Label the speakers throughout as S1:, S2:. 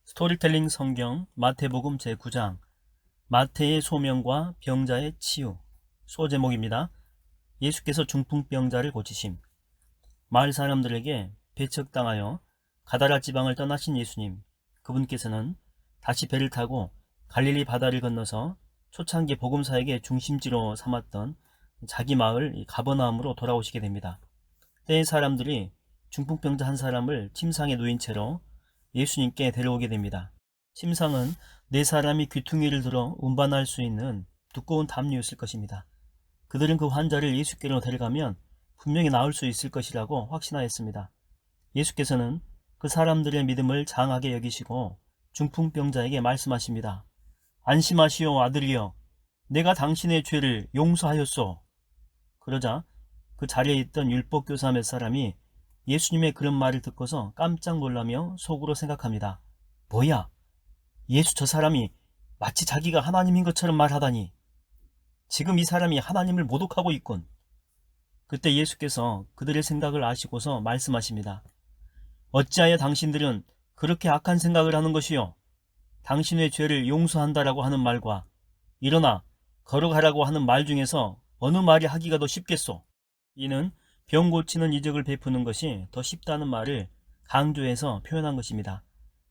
S1: 스토리텔링 성경 마태복음 제9장 마태의 소명과 병자의 치유. 소제목입니다. 예수께서 중풍병자를 고치심. 마을 사람들에게 배척당하여 가다라 지방을 떠나신 예수님, 그분께서는 다시 배를 타고 갈릴리 바다를 건너서 초창기 복음사역의 중심지로 삼았던 자기 마을 가버나움으로 돌아오시게 됩니다. 때의 사람들이 중풍병자 한 사람을 침상에 누인 채로 예수님께 데려오게 됩니다. 침상은 네 사람이 귀퉁이를 들어 운반할 수 있는 두꺼운 담요였을 것입니다. 그들은 그 환자를 예수께로 데려가면 분명히 나을 수 있을 것이라고 확신하였습니다. 예수께서는 그 사람들의 믿음을 장하게 여기시고 중풍병자에게 말씀하십니다. 안심하시오 아들이여, 내가 당신의 죄를 용서하였소. 그러자 그 자리에 있던 율법교사 몇 사람이 예수님의 그런 말을 듣고서 깜짝 놀라며 속으로 생각합니다. 뭐야? 예수 저 사람이 마치 자기가 하나님인 것처럼 말하다니. 지금 이 사람이 하나님을 모독하고 있군. 그때 예수께서 그들의 생각을 아시고서 말씀하십니다. 어찌하여 당신들은 그렇게 악한 생각을 하는 것이요? 당신의 죄를 용서한다라고 하는 말과 일어나 걸어가라고 하는 말 중에서 어느 말이 하기가 더 쉽겠소? 이는 병 고치는 이적을 베푸는 것이 더 쉽다는 말을 강조해서 표현한 것입니다.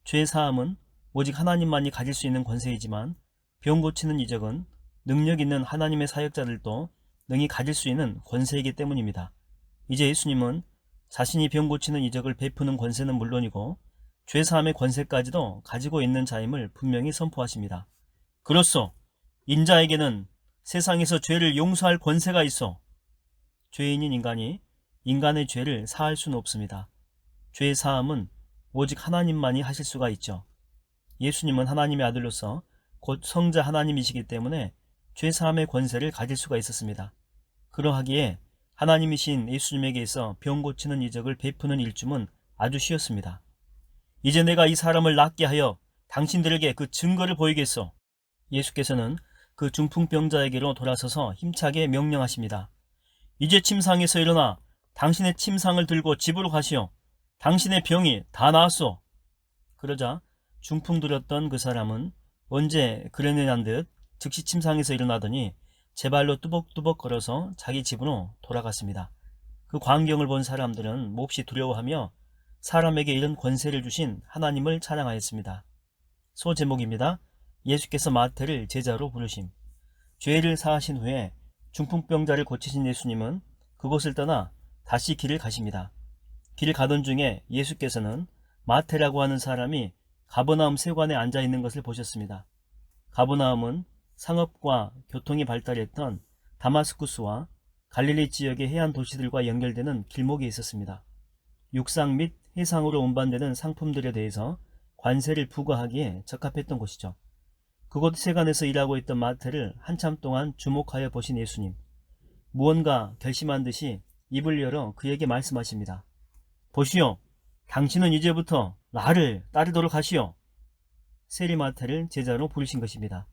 S1: 죄 사함은 오직 하나님만이 가질 수 있는 권세이지만 병 고치는 이적은 능력 있는 하나님의 사역자들도 능히 가질 수 있는 권세이기 때문입니다. 이제 예수님은 자신이 병 고치는 이적을 베푸는 권세는 물론이고 죄 사함의 권세까지도 가지고 있는 자임을 분명히 선포하십니다. 그렇소. 인자에게는 세상에서 죄를 용서할 권세가 있어. 죄인인 인간이 인간의 죄를 사할 수는 없습니다. 죄 사함은 오직 하나님만이 하실 수가 있죠. 예수님은 하나님의 아들로서 곧 성자 하나님이시기 때문에 죄 사함의 권세를 가질 수가 있었습니다. 그러하기에 하나님이신 예수님에게 있어 병 고치는 이적을 베푸는 일쯤은 아주 쉬웠습니다. 이제 내가 이 사람을 낫게 하여 당신들에게 그 증거를 보이겠소. 예수께서는 그 중풍병자에게로 돌아서서 힘차게 명령하십니다. 이제 침상에서 일어나 당신의 침상을 들고 집으로 가시오. 당신의 병이 다 나았소. 그러자 중풍 들었던 그 사람은 언제 그랬느냐는 듯 즉시 침상에서 일어나더니 제 발로 뚜벅뚜벅 걸어서 자기 집으로 돌아갔습니다. 그 광경을 본 사람들은 몹시 두려워하며 사람에게 이런 권세를 주신 하나님을 찬양하였습니다. 소제목입니다. 예수께서 마태를 제자로 부르심. 죄를 사하신 후에 중풍병자를 고치신 예수님은 그곳을 떠나 다시 길을 가십니다. 길을 가던 중에 예수께서는 마태라고 하는 사람이 가버나움 세관에 앉아 있는 것을 보셨습니다. 가버나움은 상업과 교통이 발달했던 다마스쿠스와 갈릴리 지역의 해안 도시들과 연결되는 길목에 있었습니다. 육상 및 해상으로 운반되는 상품들에 대해서 관세를 부과하기에 적합했던 곳이죠. 그곳 세관에서 일하고 있던 마태를 한참 동안 주목하여 보신 예수님, 무언가 결심한 듯이 입을 열어 그에게 말씀하십니다. 보시오, 당신은 이제부터 나를 따르도록 하시오. 세리 마태를 제자로 부르신 것입니다.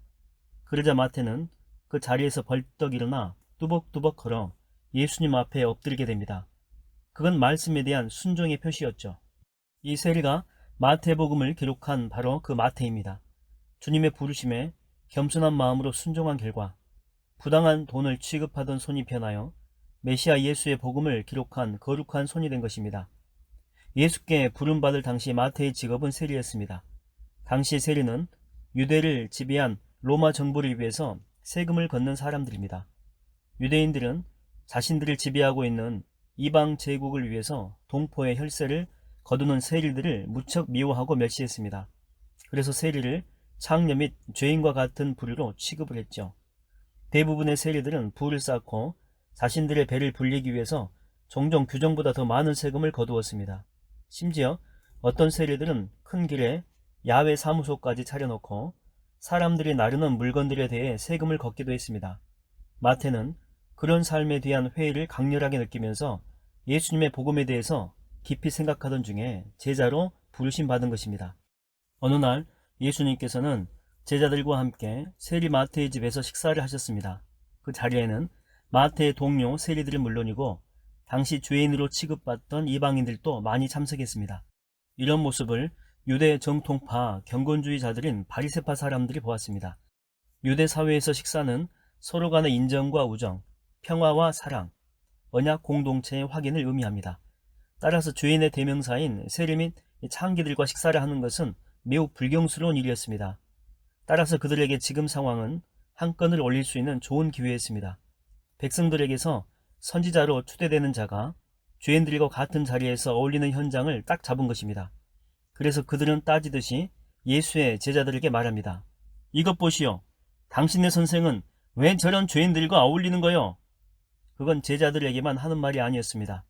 S1: 그러자 마태는 그 자리에서 벌떡 일어나 뚜벅뚜벅 걸어 예수님 앞에 엎드리게 됩니다. 그건 말씀에 대한 순종의 표시였죠. 이 세리가 마태복음을 기록한 바로 그 마태입니다. 주님의 부르심에 겸손한 마음으로 순종한 결과 부당한 돈을 취급하던 손이 변하여 메시아 예수의 복음을 기록한 거룩한 손이 된 것입니다. 예수께 부름받을 당시 마태의 직업은 세리였습니다. 당시 세리는 유대를 지배한 로마 정부를 위해서 세금을 걷는 사람들입니다. 유대인들은 자신들을 지배하고 있는 이방 제국을 위해서 동포의 혈세를 거두는 세리들을 무척 미워하고 멸시했습니다. 그래서 세리를 창녀 및 죄인과 같은 부류로 취급을 했죠. 대부분의 세리들은 부를 쌓고 자신들의 배를 불리기 위해서 종종 규정보다 더 많은 세금을 거두었습니다. 심지어 어떤 세리들은 큰 길에 야외 사무소까지 차려놓고 사람들이 나르는 물건들에 대해 세금을 걷기도 했습니다. 마태는 그런 삶에 대한 회의를 강렬하게 느끼면서 예수님의 복음에 대해서 깊이 생각하던 중에 제자로 부르심 받은 것입니다. 어느 날 예수님께서는 제자들과 함께 세리 마태의 집에서 식사를 하셨습니다. 그 자리에는 마태의 동료 세리들은 물론이고 당시 죄인으로 취급받던 이방인들도 많이 참석했습니다. 이런 모습을 유대 정통파 경건주의자들인 바리새파 사람들이 보았습니다. 유대 사회에서 식사는 서로 간의 인정과 우정, 평화와 사랑, 언약 공동체의 확인을 의미합니다. 따라서 죄인의 대명사인 세리 및 창기들과 식사를 하는 것은 매우 불경스러운 일이었습니다. 따라서 그들에게 지금 상황은 한 건을 올릴 수 있는 좋은 기회였습니다. 백성들에게서 선지자로 추대되는 자가 죄인들과 같은 자리에서 어울리는 현장을 딱 잡은 것입니다. 그래서 그들은 따지듯이 예수의 제자들에게 말합니다. 이것 보시오. 당신의 선생은 왜 저런 죄인들과 어울리는 거요? 그건 제자들에게만 하는 말이 아니었습니다.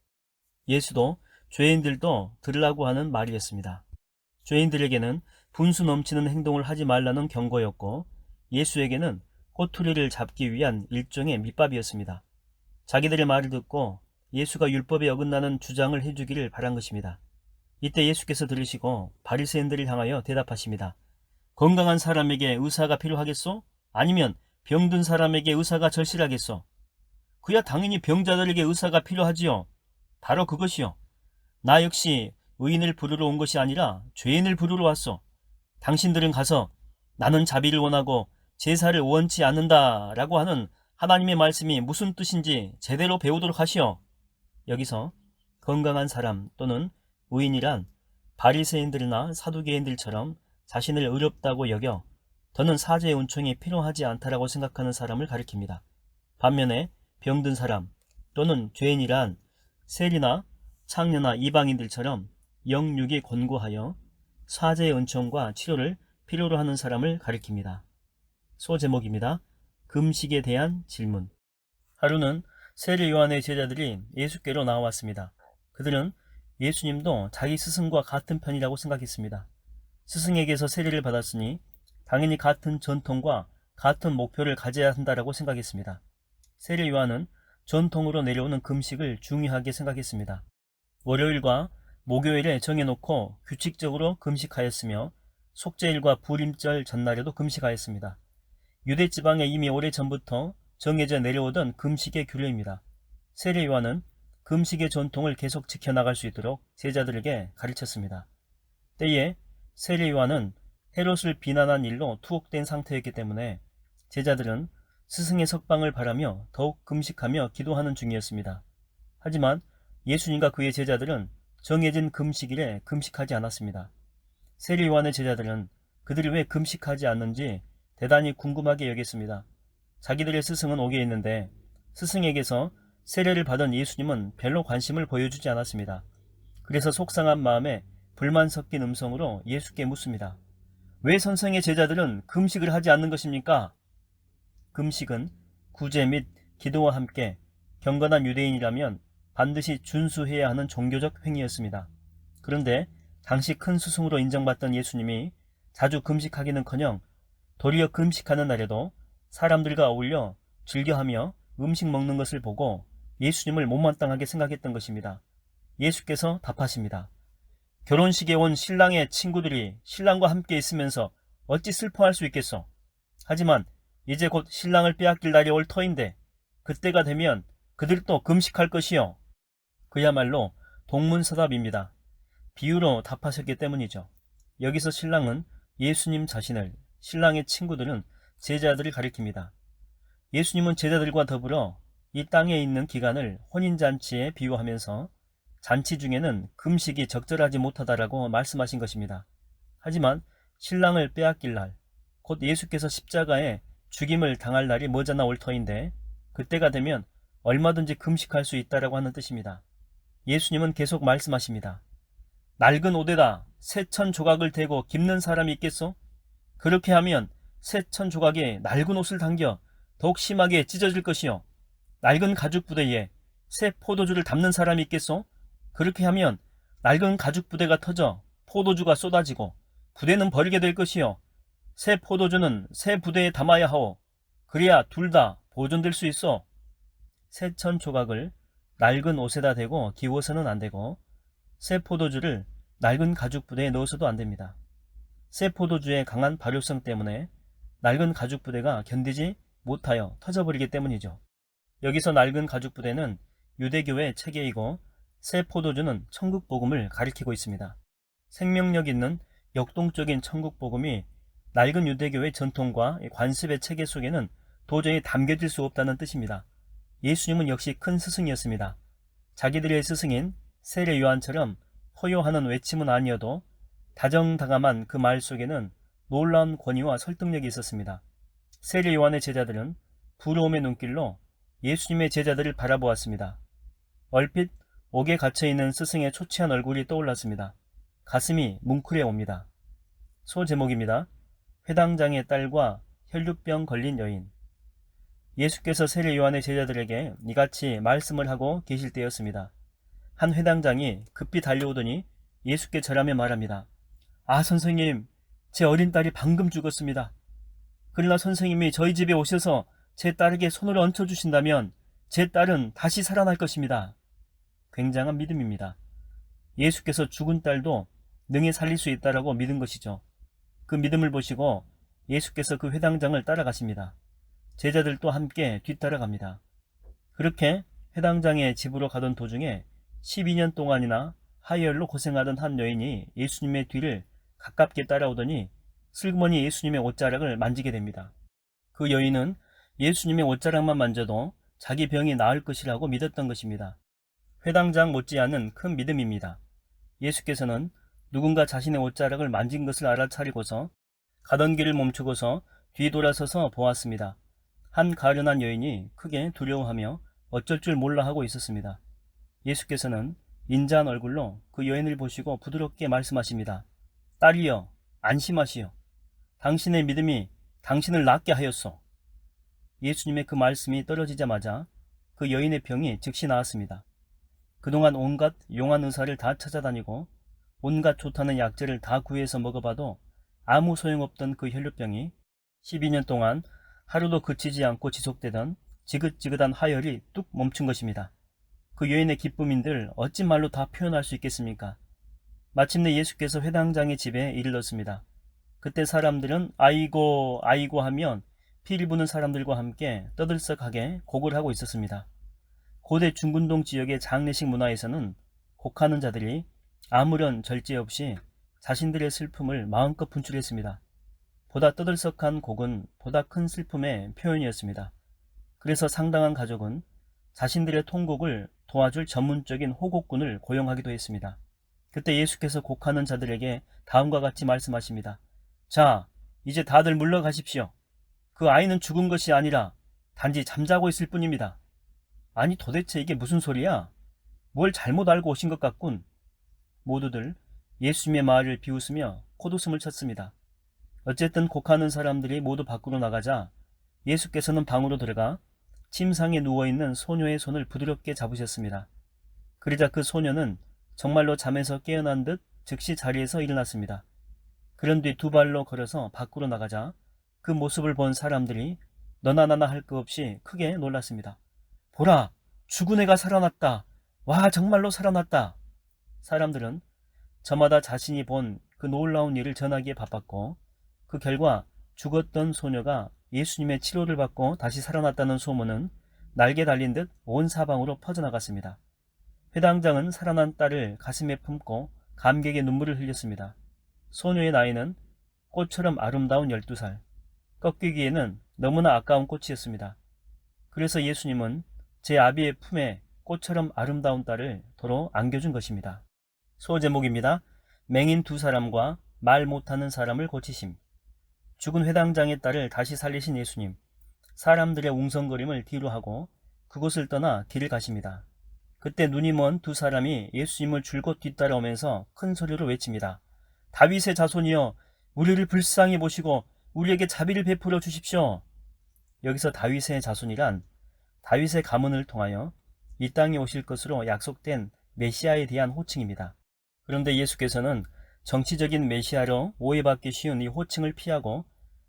S1: 예수도 죄인들도 들으라고 하는 말이었습니다. 죄인들에게는 분수 넘치는 행동을 하지 말라는 경고였고, 예수에게는 꼬투리를 잡기 위한 일종의 밑밥이었습니다. 자기들의 말을 듣고 예수가 율법에 어긋나는 주장을 해주기를 바란 것입니다. 이때 예수께서 들으시고 바리새인들을 향하여 대답하십니다. 건강한 사람에게 의사가 필요하겠소? 아니면 병든 사람에게 의사가 절실하겠소? 그야 당연히 병자들에게 의사가 필요하지요. 바로 그것이요. 나 역시 의인을 부르러 온 것이 아니라 죄인을 부르러 왔소. 당신들은 가서 나는 자비를 원하고 제사를 원치 않는다 라고 하는 하나님의 말씀이 무슨 뜻인지 제대로 배우도록 하시오. 여기서 건강한 사람 또는 의인이란 바리새인들이나 사두개인들처럼 자신을 의롭다고 여겨 더는 사죄의 은총이 필요하지 않다라고 생각하는 사람을 가리킵니다. 반면에 병든 사람 또는 죄인이란 세리나 창녀나 이방인들처럼 영육이 곤고하여 사죄의 은총과 치료를 필요로 하는 사람을 가리킵니다. 소제목입니다. 금식에 대한 질문. 하루는 세례 요한의 제자들이 예수께로 나왔습니다. 그들은 예수님도 자기 스승과 같은 편이라고 생각했습니다. 스승에게서 세례를 받았으니 당연히 같은 전통과 같은 목표를 가져야 한다라고 생각했습니다. 세례 요한은 전통으로 내려오는 금식을 중요하게 생각했습니다. 월요일과 목요일에 정해놓고 규칙적으로 금식하였으며 속죄일과 부림절 전날에도 금식하였습니다. 유대 지방에 이미 오래전부터 정해져 내려오던 금식의 규례입니다. 세례 요한은 금식의 전통을 계속 지켜나갈 수 있도록 제자들에게 가르쳤습니다. 때에 세례 요한은 헤롯을 비난한 일로 투옥된 상태였기 때문에 제자들은 스승의 석방을 바라며 더욱 금식하며 기도하는 중이었습니다. 하지만 예수님과 그의 제자들은 정해진 금식일에 금식하지 않았습니다. 세례 요한의 제자들은 그들이 왜 금식하지 않는지 대단히 궁금하게 여겼습니다. 자기들의 스승은 옥에 있는데 스승에게서 세례를 받은 예수님은 별로 관심을 보여주지 않았습니다. 그래서 속상한 마음에 불만 섞인 음성으로 예수께 묻습니다. 왜 선생의 제자들은 금식을 하지 않는 것입니까? 금식은 구제 및 기도와 함께 경건한 유대인이라면 반드시 준수해야 하는 종교적 행위였습니다. 그런데 당시 큰 스승으로 인정받던 예수님이 자주 금식하기는커녕 도리어 금식하는 날에도 사람들과 어울려 즐겨하며 음식 먹는 것을 보고 예수님을 못마땅하게 생각했던 것입니다. 예수께서 답하십니다. 결혼식에 온 신랑의 친구들이 신랑과 함께 있으면서 어찌 슬퍼할 수 있겠소? 하지만 이제 곧 신랑을 빼앗길 날이 올 터인데 그때가 되면 그들도 금식할 것이요. 그야말로 동문서답입니다. 비유로 답하셨기 때문이죠. 여기서 신랑은 예수님 자신을, 신랑의 친구들은 제자들을 가리킵니다. 예수님은 제자들과 더불어 이 땅에 있는 기간을 혼인잔치에 비유하면서 잔치 중에는 금식이 적절하지 못하다라고 말씀하신 것입니다. 하지만 신랑을 빼앗길 날, 곧 예수께서 십자가에 죽임을 당할 날이 머지않아 올 터인데 그때가 되면 얼마든지 금식할 수 있다라고 하는 뜻입니다. 예수님은 계속 말씀하십니다. 낡은 옷에다 새천 조각을 대고 깁는 사람이 있겠소? 그렇게 하면 새천 조각에 낡은 옷을 당겨 더욱 심하게 찢어질 것이요. 낡은 가죽 부대에 새 포도주를 담는 사람이 있겠소? 그렇게 하면 낡은 가죽 부대가 터져 포도주가 쏟아지고 부대는 버리게 될 것이요. 새 포도주는 새 부대에 담아야 하오. 그래야 둘 다 보존될 수 있어. 새천 조각을 낡은 옷에다 대고 기워서는 안 되고 새 포도주를 낡은 가죽 부대에 넣어서도 안 됩니다. 새 포도주의 강한 발효성 때문에 낡은 가죽 부대가 견디지 못하여 터져버리기 때문이죠. 여기서 낡은 가죽 부대는 유대교의 체계이고 새 포도주는 천국 복음을 가리키고 있습니다. 생명력 있는 역동적인 천국복음이 낡은 유대교의 전통과 관습의 체계 속에는 도저히 담겨질 수 없다는 뜻입니다. 예수님은 역시 큰 스승이었습니다. 자기들의 스승인 세례 요한처럼 포효하는 외침은 아니어도 다정다감한 그 말 속에는 놀라운 권위와 설득력이 있었습니다. 세례 요한의 제자들은 부러움의 눈길로 예수님의 제자들을 바라보았습니다. 얼핏 옥에 갇혀있는 스승의 초췌한 얼굴이 떠올랐습니다. 가슴이 뭉클해 옵니다. 소제목입니다. 회당장의 딸과 혈류병 걸린 여인. 예수께서 세례 요한의 제자들에게 이같이 말씀을 하고 계실 때였습니다. 한 회당장이 급히 달려오더니 예수께 절하며 말합니다. 아, 선생님, 제 어린 딸이 방금 죽었습니다. 그러나 선생님이 저희 집에 오셔서 제 딸에게 손을 얹혀주신다면 제 딸은 다시 살아날 것입니다. 굉장한 믿음입니다. 예수께서 죽은 딸도 능히 살릴 수 있다라고 믿은 것이죠. 그 믿음을 보시고 예수께서 그 회당장을 따라가십니다. 제자들도 함께 뒤따라갑니다. 그렇게 회당장의 집으로 가던 도중에 12년 동안이나 하혈로 고생하던 한 여인이 예수님의 뒤를 가깝게 따라오더니 슬그머니 예수님의 옷자락을 만지게 됩니다. 그 여인은 예수님의 옷자락만 만져도 자기 병이 나을 것이라고 믿었던 것입니다. 회당장 못지않은 큰 믿음입니다. 예수께서는 누군가 자신의 옷자락을 만진 것을 알아차리고서 가던 길을 멈추고서 뒤돌아서서 보았습니다. 한 가련한 여인이 크게 두려워하며 어쩔 줄 몰라 하고 있었습니다. 예수께서는 인자한 얼굴로 그 여인을 보시고 부드럽게 말씀하십니다. 딸이여, 안심하시오. 당신의 믿음이 당신을 낫게 하였소. 예수님의 그 말씀이 떨어지자마자 그 여인의 병이 즉시 나았습니다. 그동안 온갖 용한 의사를 다 찾아다니고 온갖 좋다는 약재를 다 구해서 먹어봐도 아무 소용없던 그 혈류병이 12년 동안 하루도 그치지 않고 지속되던 지긋지긋한 하혈이 뚝 멈춘 것입니다. 그 여인의 기쁨인들 어찌 말로 다 표현할 수 있겠습니까? 마침내 예수께서 회당장의 집에 이르렀습니다. 그때 사람들은 아이고 아이고 하면 피를 부는 사람들과 함께 떠들썩하게 곡을 하고 있었습니다. 고대 중군동 지역의 장례식 문화에서는 곡하는 자들이 아무런 절제 없이 자신들의 슬픔을 마음껏 분출했습니다. 보다 떠들썩한 곡은 보다 큰 슬픔의 표현이었습니다. 그래서 상당한 가족은 자신들의 통곡을 도와줄 전문적인 호곡군을 고용하기도 했습니다. 그때 예수께서 곡하는 자들에게 다음과 같이 말씀하십니다. 자, 이제 다들 물러가십시오. 그 아이는 죽은 것이 아니라 단지 잠자고 있을 뿐입니다. 아니 도대체 이게 무슨 소리야? 뭘 잘못 알고 오신 것 같군. 모두들 예수님의 말을 비웃으며 콧웃음을 쳤습니다. 어쨌든 곡하는 사람들이 모두 밖으로 나가자 예수께서는 방으로 들어가 침상에 누워있는 소녀의 손을 부드럽게 잡으셨습니다. 그러자 그 소녀는 정말로 잠에서 깨어난 듯 즉시 자리에서 일어났습니다. 그런 뒤 두 발로 걸어서 밖으로 나가자 그 모습을 본 사람들이 너나 나나 할 것 없이 크게 놀랐습니다. 보라! 죽은 애가 살아났다! 와, 정말로 살아났다! 사람들은 저마다 자신이 본 그 놀라운 일을 전하기에 바빴고 그 결과 죽었던 소녀가 예수님의 치료를 받고 다시 살아났다는 소문은 날개 달린 듯 온 사방으로 퍼져나갔습니다. 회당장은 살아난 딸을 가슴에 품고 감격의 눈물을 흘렸습니다. 소녀의 나이는 꽃처럼 아름다운 12살, 꺾이기에는 너무나 아까운 꽃이었습니다. 그래서 예수님은 제 아비의 품에 꽃처럼 아름다운 딸을 도로 안겨준 것입니다. 소제목입니다. 맹인 두 사람과 말 못하는 사람을 고치심. 죽은 회당장의 딸을 다시 살리신 예수님. 사람들의 웅성거림을 뒤로하고 그곳을 떠나 길을 가십니다. 그때 눈이 먼 두 사람이 예수님을 줄곧 뒤따라오면서 큰 소리로 외칩니다. 다윗의 자손이여, 우리를 불쌍히 보시고 우리에게 자비를 베풀어 주십시오. 여기서 다윗의 자손이란 다윗의 가문을 통하여 이 땅에 오실 것으로 약속된 메시아에 대한 호칭입니다. 그런데 예수께서는 정치적인 메시아로 오해받기 쉬운 이 호칭을 피하고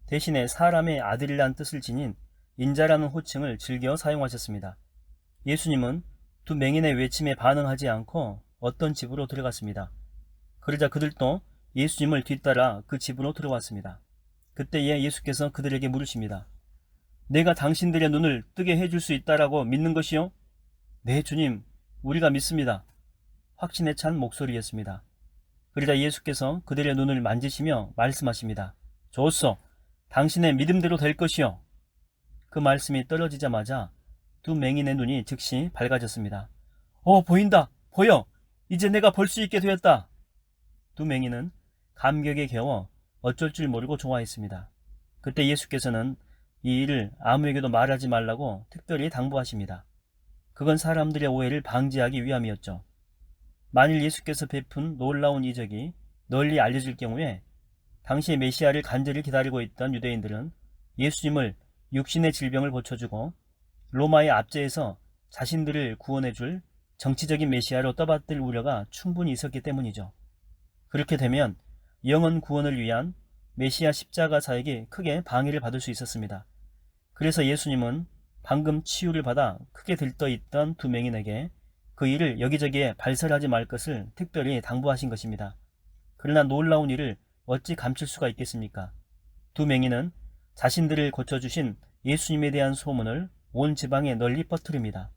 S1: 대신에 사람의 아들이란 뜻을 지닌 인자라는 호칭을 즐겨 사용하셨습니다. 예수님은 두 맹인의 외침에 반응하지 않고 어떤 집으로 들어갔습니다. 그러자 그들도 예수님을 뒤따라 그 집으로 들어왔습니다. 그때에 예수께서 그들에게 물으십니다. 내가 당신들의 눈을 뜨게 해줄 수 있다라고 믿는 것이요? 네, 주님, 우리가 믿습니다. 확신에 찬 목소리였습니다. 그러자 예수께서 그들의 눈을 만지시며 말씀하십니다. 좋소, 당신의 믿음대로 될 것이요. 그 말씀이 떨어지자마자 두 맹인의 눈이 즉시 밝아졌습니다. 보인다! 보여! 이제 내가 볼 수 있게 되었다! 두 맹인은 감격에 겨워 어쩔 줄 모르고 좋아했습니다. 그때 예수께서는 이 일을 아무에게도 말하지 말라고 특별히 당부하십니다. 그건 사람들의 오해를 방지하기 위함이었죠. 만일 예수께서 베푼 놀라운 이적이 널리 알려질 경우에 당시 메시아를 간절히 기다리고 있던 유대인들은 예수님을 육신의 질병을 고쳐주고 로마의 압제에서 자신들을 구원해줄 정치적인 메시아로 떠받들 우려가 충분히 있었기 때문이죠. 그렇게 되면 영혼 구원을 위한 메시아 십자가 사역이 크게 방해를 받을 수 있었습니다. 그래서 예수님은 방금 치유를 받아 크게 들떠있던 두 맹인에게 그 일을 여기저기에 발설하지 말 것을 특별히 당부하신 것입니다. 그러나 놀라운 일을 어찌 감출 수가 있겠습니까? 두 맹인은 자신들을 고쳐주신 예수님에 대한 소문을 온 지방에 널리 퍼뜨립니다.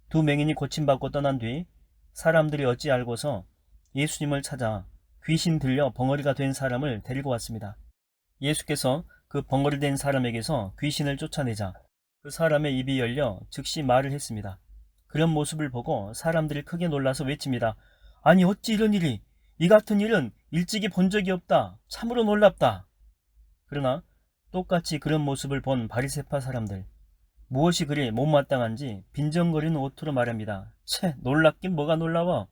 S1: 두 맹인이 고침받고 떠난 뒤 사람들이 어찌 알고서 예수님을 찾아 귀신 들려 벙어리가 된 사람을 데리고 왔습니다. 예수께서 그 벙어리 된 사람에게서 귀신을 쫓아내자 그 사람의 입이 열려 즉시 말을 했습니다. 그런 모습을 보고 사람들이 크게 놀라서 외칩니다. 아니 어찌 이런 일이, 이 같은 일은 일찍이 본 적이 없다. 참으로 놀랍다. 그러나 똑같이 그런 모습을 본 바리새파 사람들, 무엇이 그리 못마땅한지 빈정거리는 오투로 말합니다. 채, 놀랍긴 뭐가 놀라워.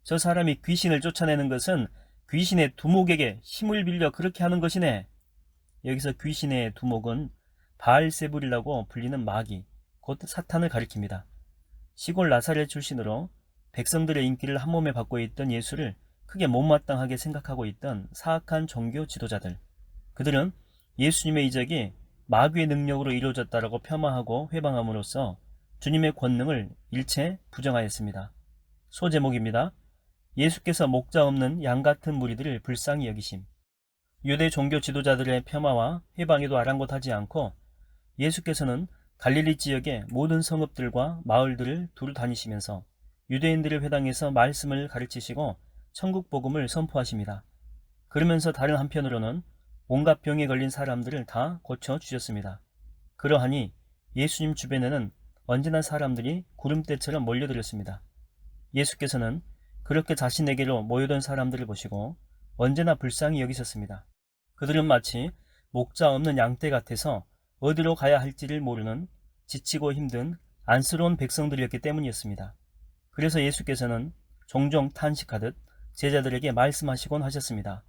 S1: 저 사람이 귀신을 쫓아내는 것은 귀신의 두목에게 힘을 빌려 그렇게 하는 것이네. 여기서 귀신의 두목은 바알세불이라고 불리는 마귀, 곧 사탄을 가리킵니다. 시골 나사렛 출신으로 백성들의 인기를 한몸에 받고 있던 예수를 크게 못마땅하게 생각하고 있던 사악한 종교 지도자들, 그들은 예수님의 이적이 마귀의 능력으로 이루어졌다라고 폄하하고 회방함으로써 주님의 권능을 일체 부정하였습니다. 소제목입니다. 예수께서 목자 없는 양 같은 무리들을 불쌍히 여기심. 유대 종교 지도자들의 폄하와 회방에도 아랑곳하지 않고 예수께서는 갈릴리 지역의 모든 성읍들과 마을들을 두루 다니시면서 유대인들의 회당에서 말씀을 가르치시고 천국 복음을 선포하십니다. 그러면서 다른 한편으로는 온갖 병에 걸린 사람들을 다 고쳐주셨습니다. 그러하니 예수님 주변에는 언제나 사람들이 구름대처럼 몰려들었습니다. 예수께서는 그렇게 자신에게로 모여든 사람들을 보시고 언제나 불쌍히 여기셨습니다. 그들은 마치 목자 없는 양떼 같아서 어디로 가야 할지를 모르는 지치고 힘든 안쓰러운 백성들이었기 때문이었습니다. 그래서 예수께서는 종종 탄식하듯 제자들에게 말씀하시곤 하셨습니다.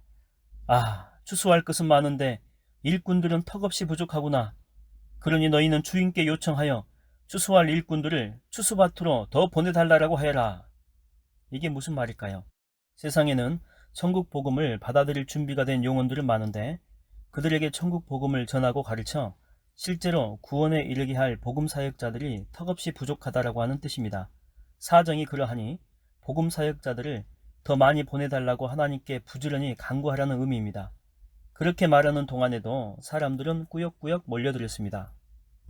S1: 추수할 것은 많은데 일꾼들은 턱없이 부족하구나. 그러니 너희는 주인께 요청하여 추수할 일꾼들을 추수밭으로 더 보내달라고 하여라. 이게 무슨 말일까요? 세상에는 천국 복음을 받아들일 준비가 된 영혼들은 많은데 그들에게 천국 복음을 전하고 가르쳐 실제로 구원에 이르게 할 복음 사역자들이 턱없이 부족하다라고 하는 뜻입니다. 사정이 그러하니 복음 사역자들을 더 많이 보내달라고 하나님께 부지런히 간구하라는 의미입니다. 그렇게 말하는 동안에도 사람들은 꾸역꾸역 몰려들었습니다.